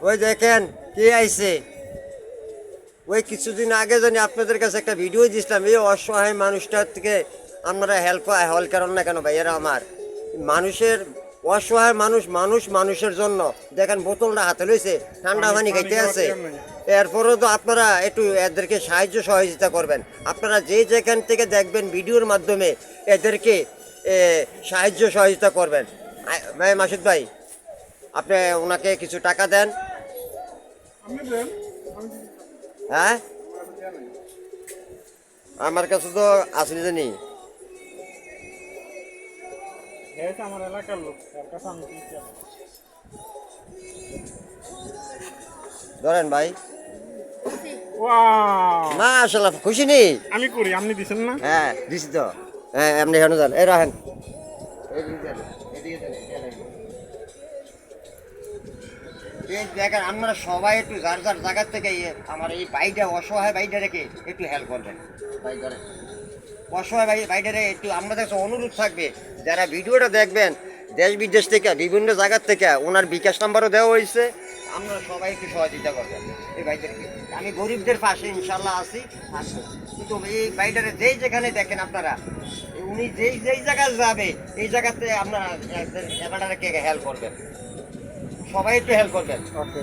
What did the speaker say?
ওই দেখেন কে আইছে। ওই কিছুদিন আগে জানি আপনাদের কাছে একটা ভিডিও দিয়েছিলাম, এই অসহায় মানুষটার থেকে আপনারা হেল্প করেন না কেন ভাইয়েরা আমার। মানুষের অসহায় মানুষ, মানুষের জন্য দেখেন বোতলটা হাতে লইছে, ঠান্ডা পানি খাইতে আছে। এরপরেও তো আপনারা একটু এদেরকে সাহায্য সহযোগিতা করবেন। আপনারা যেখান থেকে দেখবেন ভিডিওর মাধ্যমে এদেরকে সাহায্য সহযোগিতা করবেন। ভাই মাসুদ ভাই, আপনি ওনাকে কিছু টাকা দেন। হ্যাঁ, আমার কাছে তো আসলে জানি আমার এলাকার লোক, তার কাছে আমি ধরেন ভাই। ওয়াও, মাশাআল্লাহ, খুশি নেই? আমি করি, আপনি দিছেন না? হ্যাঁ দিছি তো। হ্যাঁ এমনি হেন যান, এই রাখেন। এই দেখেন আপনারা সবাই একটু যার যার জায়গার থেকে আমার এই বাইটা অসহায় বাইটা রেখে একটু হেল্প করবেন। ভাই ধরেন, অসহায় বাইটারে একটু আমাদের কাছে অনুরোধ থাকবে, যারা ভিডিওটা দেখবেন দেশ বিদেশ থেকে বিভিন্ন জায়গার থেকে, ওনার বিকাশ নাম্বারও দেওয়া হয়েছে। আপনারা সবাই একটু সহযোগিতা করবেন এই ভাইদেরকে। আমি গরিবদের পাশে ইনশাল্লাহ আছি, আসবো। কিন্তু এই বাইটারে যেই যেখানে দেখেন আপনারা, উনি যেই জায়গায় যাবে এই জায়গাতে আপনারা এবারে হেল্প করবেন, সবাই একটু হেল্প করবেন। ওকে।